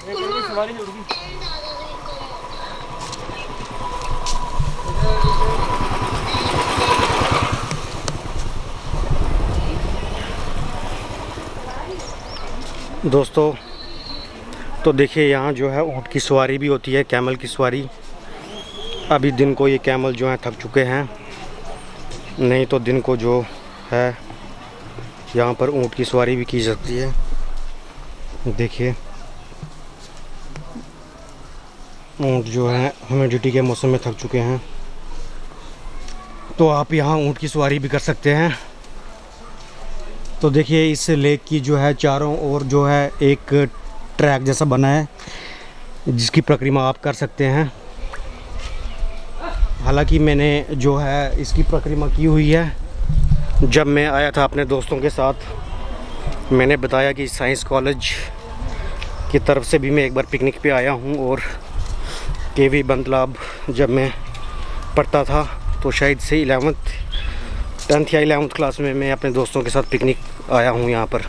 सवारी नहीं उड़गी। दोस्तों तो देखिए यहाँ जो है ऊँट की सवारी भी होती है, कैमल की सवारी। अभी दिन को ये कैमल जो है थक चुके हैं, नहीं तो दिन को जो है यहाँ पर ऊँट की सवारी भी की जाती है। देखिए ऊँट जो है ह्यूमिडिटी के मौसम में थक चुके हैं, तो आप यहाँ ऊँट की सवारी भी कर सकते हैं। तो देखिए इस लेक की जो है चारों ओर जो है एक ट्रैक जैसा बना है, जिसकी परिक्रमा आप कर सकते हैं। हालांकि मैंने जो है इसकी परिक्रमा की हुई है। जब मैं आया था अपने दोस्तों के साथ, मैंने बताया कि साइंस कॉलेज की तरफ से भी मैं एक बार पिकनिक पे आया हूँ, और केवी बंदलाब जब मैं पढ़ता था तो शायद से 10th या 11th क्लास में मैं अपने दोस्तों के साथ पिकनिक आया हूँ यहाँ पर।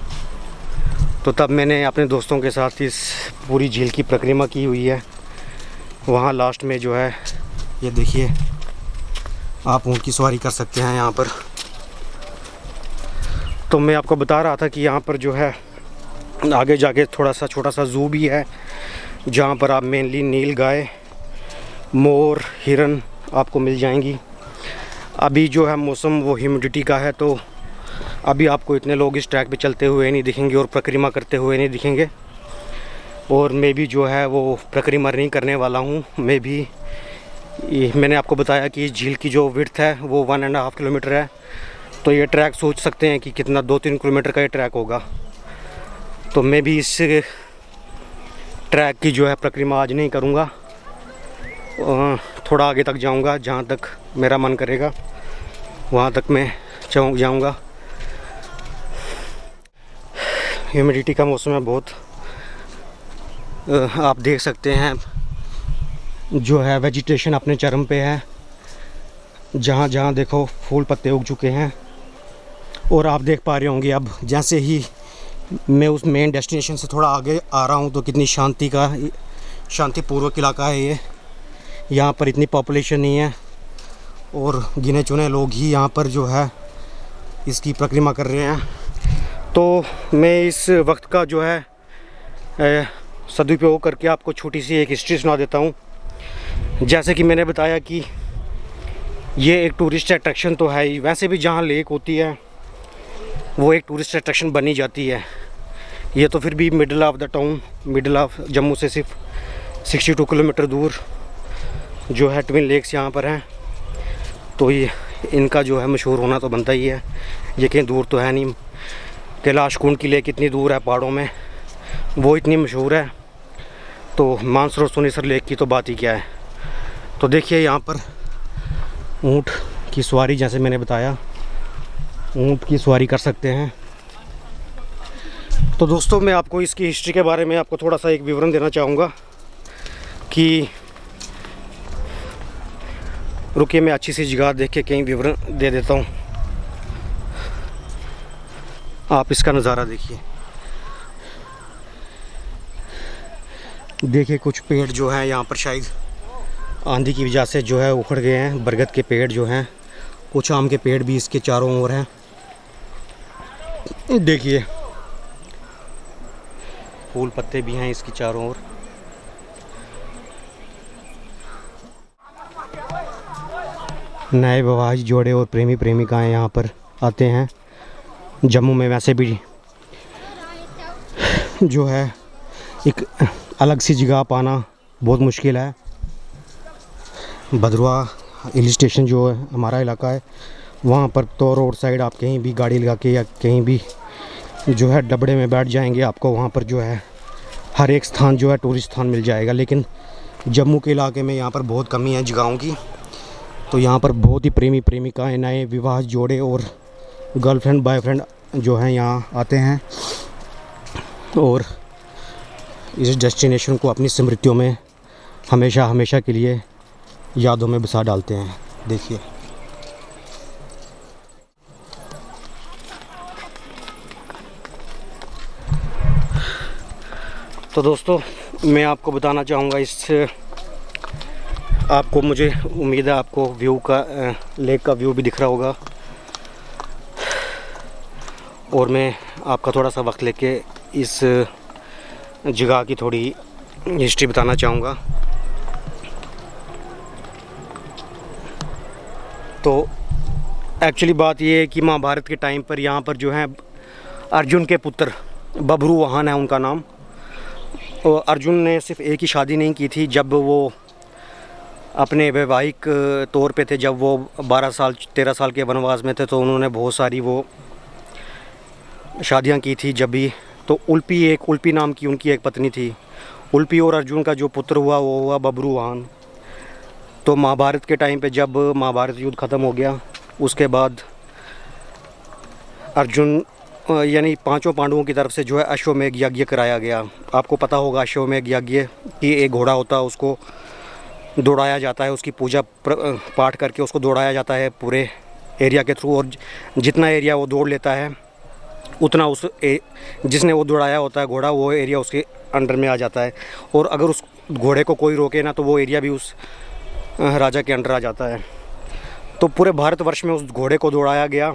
तो तब मैंने अपने दोस्तों के साथ इस पूरी झील की परिक्रमा की हुई है। वहाँ लास्ट में जो है ये देखिए आप ऊँट की सवारी कर सकते हैं यहाँ पर। तो मैं आपको बता रहा था कि यहाँ पर जो है आगे जाके थोड़ा सा छोटा सा ज़ू भी है, जहाँ पर आप मेनली नील गाय, मोर, हिरन आपको मिल जाएंगी। अभी जो है मौसम वो ह्यूमिडिटी का है, तो अभी आपको इतने लोग इस ट्रैक पे चलते हुए नहीं दिखेंगे और परिक्रमा करते हुए नहीं दिखेंगे। और मैं भी जो है वो परिक्रमा नहीं करने वाला हूँ। मैंने आपको बताया कि झील की जो विड्थ है वो 1.5 किलोमीटर है, तो ये ट्रैक सोच सकते हैं कि कितना 2-3 किलोमीटर का ये ट्रैक होगा। तो मैं भी इस ट्रैक की जो है परिक्रमा आज नहीं करूँगा, थोड़ा आगे तक जाऊँगा, जहाँ तक मेरा मन करेगा वहाँ तक मैं जाऊँगा। ह्यूमिडिटी का मौसम है बहुत, आप देख सकते हैं जो है वेजिटेशन अपने चरम पे है। जहाँ जहाँ देखो फूल पत्ते उग चुके हैं। और आप देख पा रहे होंगे अब जैसे ही मैं उस मेन डेस्टिनेशन से थोड़ा आगे आ रहा हूँ तो कितनी शांतिपूर्वक इलाका है ये। यहाँ पर इतनी पॉपुलेशन नहीं है और गिने चुने लोग ही यहाँ पर जो है इसकी परिक्रमा कर रहे हैं। तो मैं इस वक्त का जो है सदुपयोग करके आपको छोटी सी एक हिस्ट्री सुना देता हूँ। जैसे कि मैंने बताया कि ये एक टूरिस्ट अट्रैक्शन तो है ही, वैसे भी जहाँ लेक होती है वो एक टूरिस्ट अट्रैक्शन बनी जाती है। ये तो फिर भी middle of the town, middle of Jammu से सिर्फ 62 किलोमीटर दूर जो है ट्विन लेक्स यहाँ पर हैं। तो ये इनका जो है मशहूर होना तो बनता ही है। ये कहीं दूर तो है नहीं। कैलाश कुंड की लेक इतनी दूर है पहाड़ों में, वो इतनी मशहूर है, तो मानसरोवर सोनेसर लेक की तो बात ही क्या है। तो देखिए यहाँ पर ऊँट की सवारी, जैसे मैंने बताया ऊँट की सवारी कर सकते हैं। तो दोस्तों मैं आपको इसकी हिस्ट्री के बारे में आपको थोड़ा सा एक विवरण देना चाहूँगा कि रुकिए मैं अच्छी सी जगह देख के कहीं विवरण दे देता हूँ। आप इसका नज़ारा देखिए। देखिए कुछ पेड़ जो हैं यहाँ पर शायद आंधी की वजह से जो है उखड़ गए हैं। बरगद के पेड़ जो हैं, कुछ आम के पेड़ भी इसके चारों ओर हैं। देखिए फूल पत्ते भी हैं इसकी चारों ओर। नए विवाहित जोड़े और प्रेमी प्रेमिकाएं यहाँ पर आते हैं। जम्मू में वैसे भी जो है एक अलग सी जगह पाना बहुत मुश्किल है। भद्रवा हिल स्टेशन जो है हमारा इलाका है, वहाँ पर तो रोड साइड आप कहीं भी गाड़ी लगा के या कहीं भी जो है डबड़े में बैठ जाएंगे, आपको वहाँ पर जो है हर एक स्थान जो है टूरिस्ट स्थान मिल जाएगा। लेकिन जम्मू के इलाके में यहाँ पर बहुत कमी है जगहों की। तो यहाँ पर बहुत ही प्रेमी प्रेमिकाएं, नए विवाह जोड़े और गर्लफ्रेंड बॉयफ्रेंड जो हैं यहाँ आते हैं और इस डेस्टिनेशन को अपनी स्मृतियों में हमेशा हमेशा के लिए यादों में बसा डालते हैं। देखिए तो दोस्तों मैं आपको बताना चाहूँगा इस आपको, मुझे उम्मीद है आपको व्यू का लेक का व्यू भी दिख रहा होगा। और मैं आपका थोड़ा सा वक्त लेके इस जगह की थोड़ी हिस्ट्री बताना चाहूँगा। तो एक्चुअली बात ये है कि महाभारत के टाइम पर यहाँ पर जो है अर्जुन के पुत्र बभ्रुवाहन है उनका नाम। और अर्जुन ने सिर्फ एक ही शादी नहीं की थी। जब वो अपने वैवाहिक तौर पे थे, जब वो 12 साल 13 साल के वनवास में थे, तो उन्होंने बहुत सारी वो शादियां की थी। जब भी तो उल्पी नाम की उनकी एक पत्नी थी। उल्पी और अर्जुन का जो पुत्र हुआ वो हुआ बभ्रुवाहन। तो महाभारत के टाइम पे जब महाभारत युद्ध ख़त्म हो गया, उसके बाद अर्जुन यानी पांचों पांडवों की तरफ से जो है अश्वमेध यज्ञ कराया गया। आपको पता होगा अश्वमेध यज्ञ कि एक घोड़ा होता है, उसको दौड़ाया जाता है, उसकी पूजा पाठ करके उसको दौड़ाया जाता है पूरे एरिया के थ्रू। और जितना एरिया वो दौड़ लेता है उतना जिसने वो दौड़ाया होता है घोड़ा, वो एरिया उसके अंडर में आ जाता है। और अगर उस घोड़े को कोई रोके ना तो वो एरिया भी उस राजा के अंडर आ जाता है। तो पूरे भारतवर्ष में उस घोड़े को दौड़ाया गया।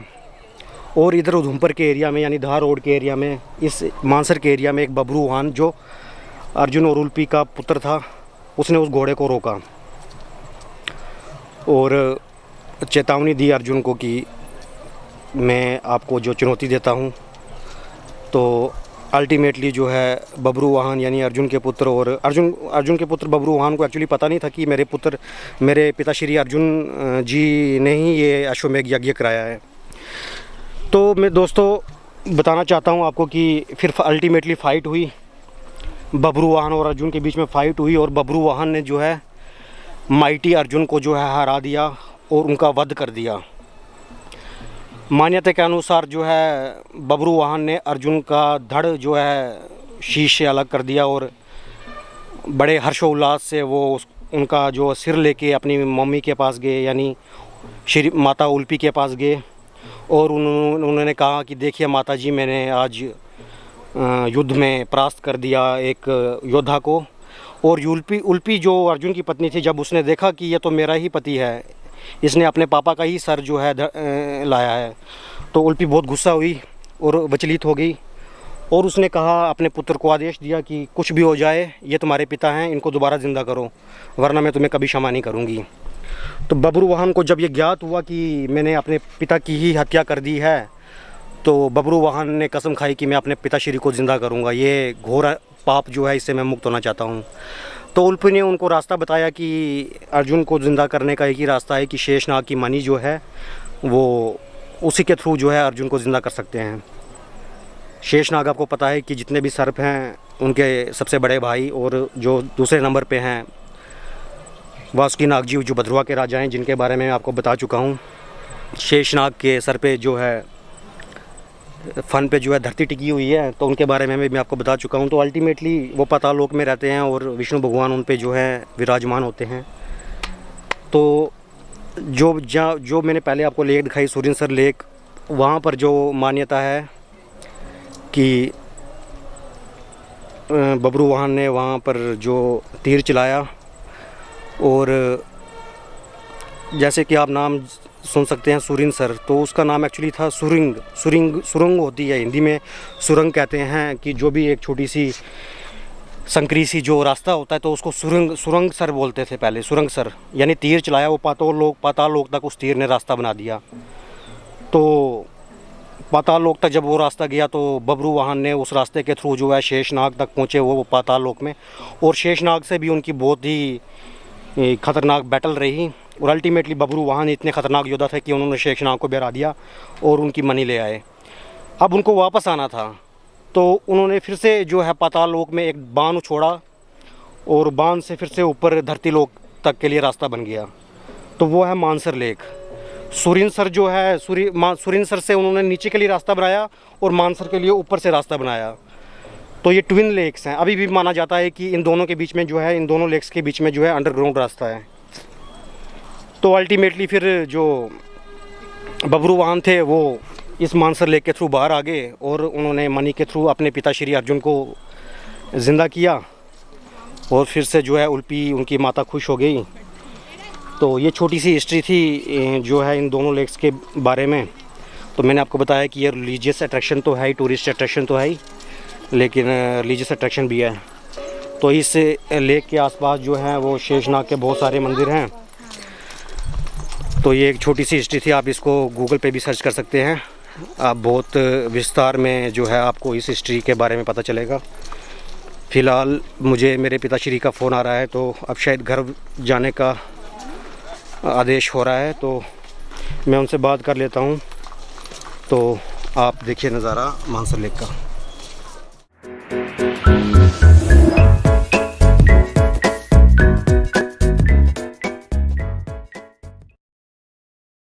और इधर उधमपुर के एरिया में यानी धार रोड के एरिया में, इस मानसर के एरिया में एक बभ्रुवाहन जो अर्जुन और उल्पी का पुत्र था, उसने उस घोड़े को रोका और चेतावनी दी अर्जुन को कि मैं आपको जो चुनौती देता हूँ। तो अल्टीमेटली जो है बभ्रुवाहन यानी अर्जुन के पुत्र, और अर्जुन के पुत्र बभ्रुवाहन को एक्चुअली पता नहीं था कि मेरे पिताश्री अर्जुन जी ने ही ये अश्वमेध यज्ञ कराया है। तो मैं दोस्तों बताना चाहता हूँ आपको कि फिर अल्टीमेटली फ़ाइट हुई, बभ्रुवाहन और अर्जुन के बीच में फ़ाइट हुई। और बभ्रुवाहन ने जो है माइटी अर्जुन को जो है हरा दिया और उनका वध कर दिया। मान्यता के अनुसार जो है बभ्रुवाहन ने अर्जुन का धड़ जो है शीश से अलग कर दिया और बड़े हर्षोल्लास से वो उनका जो सिर लेके अपनी मम्मी के पास गए, यानी श्री माता उल्पी के पास गए। और उन्होंने कहा कि देखिए माता जी, मैंने आज युद्ध में परास्त कर दिया एक योद्धा को। और उल्पी जो अर्जुन की पत्नी थी, जब उसने देखा कि ये तो मेरा ही पति है, इसने अपने पापा का ही सर जो है लाया है, तो उल्पी बहुत गुस्सा हुई और विचलित हो गई। और उसने कहा, अपने पुत्र को आदेश दिया कि कुछ भी हो जाए, ये तुम्हारे पिता हैं, इनको दोबारा ज़िंदा करो, वरना मैं तुम्हें कभी क्षमा नहीं करूँगी। तो बभ्रुवाहन को जब ये ज्ञात हुआ कि मैंने अपने पिता की ही हत्या कर दी है, तो बभ्रुवाहन ने कसम खाई कि मैं अपने पिताश्री को ज़िंदा करूँगा, ये घोर पाप जो है इससे मैं मुक्त होना चाहता हूँ। तो उल्पी ने उनको रास्ता बताया कि अर्जुन को ज़िंदा करने का एक ही रास्ता है कि शेषनाग की मणि जो है वो उसी के थ्रू जो है अर्जुन को ज़िंदा कर सकते हैं। शेषनाग आपको पता है कि जितने भी सर्प हैं उनके सबसे बड़े भाई, और जो दूसरे नंबर पे हैं वासुकी नाग जी जो भद्रवा के राजा हैं, जिनके बारे में आपको बता चुका हूँ। शेषनाग के सर पे जो है फन पे जो है धरती टिकी हुई है, तो उनके बारे में मैं आपको बता चुका हूँ। तो अल्टीमेटली वो पाताल लोक में रहते हैं और विष्णु भगवान उन पे जो है विराजमान होते हैं। तो जो मैंने पहले आपको लेक दिखाई, सुरिनसर लेक, वहाँ पर जो मान्यता है कि बभ्रुवाहन ने वहाँ पर जो तीर चलाया, और जैसे कि आप नाम सुन सकते हैं सुरिनसर, तो उसका नाम एक्चुअली था सुरंग होती है, हिंदी में सुरंग कहते हैं कि जो भी एक छोटी सी संकरी सी जो रास्ता होता है, तो उसको सुरंग सर बोलते थे पहले। सुरंग सर यानी तीर चलाया, वो पाताल लोक तक उस तीर ने रास्ता बना दिया। तो पाताल लोक तक जब वो रास्ता गया, तो बभ्रुवाहन ने उस रास्ते के थ्रू जो है शेषनाग तक पहुँचे वो पाताल लोक में। और शेषनाग से भी उनकी बहुत ही खतरनाक बैटल रही, और अल्टीमेटली बभ्रुवाहन इतने ख़तरनाक योद्धा थे कि उन्होंने शेषनाग को गिरा दिया और उनकी मणि ले आए। अब उनको वापस आना था, तो उन्होंने फिर से जो है पाताल लोक में एक बांध छोड़ा, और बांध से फिर से ऊपर धरती लोक तक के लिए रास्ता बन गया। तो वो है मानसर लेक। सुरिनसर जो है सुरिनसर से उन्होंने नीचे के लिए रास्ता बनाया और मानसर के लिए ऊपर से रास्ता बनाया। तो ये ट्विन लेक्स हैं। अभी भी माना जाता है कि इन दोनों के बीच में जो है, इन दोनों लेक्स के बीच में जो है अंडरग्राउंड रास्ता है। तो अल्टीमेटली फिर जो बभ्रुवाहन थे वो इस मानसर लेक के थ्रू बाहर आ गए, और उन्होंने मणि के थ्रू अपने पिता श्री अर्जुन को ज़िंदा किया। और फिर से जो है उल्पी उनकी माता खुश हो गई। तो ये छोटी सी हिस्ट्री थी जो है इन दोनों लेक्स के बारे में। तो मैंने आपको बताया कि ये रिलीजियस अट्रैक्शन तो है ही, टूरिस्ट अट्रैक्शन तो है ही, लेकिन रिलीजियस अट्रैक्शन भी है। तो इस लेक के आसपास जो है वो शेषनाग के बहुत सारे मंदिर हैं। तो ये एक छोटी सी हिस्ट्री थी, आप इसको गूगल पे भी सर्च कर सकते हैं। आप बहुत विस्तार में जो है आपको इस हिस्ट्री के बारे में पता चलेगा। फ़िलहाल मुझे मेरे पिताश्री का फ़ोन आ रहा है, तो अब शायद घर जाने का आदेश हो रहा है, तो मैं उनसे बात कर लेता हूँ। तो आप देखिए नज़ारा मानसर लेक का।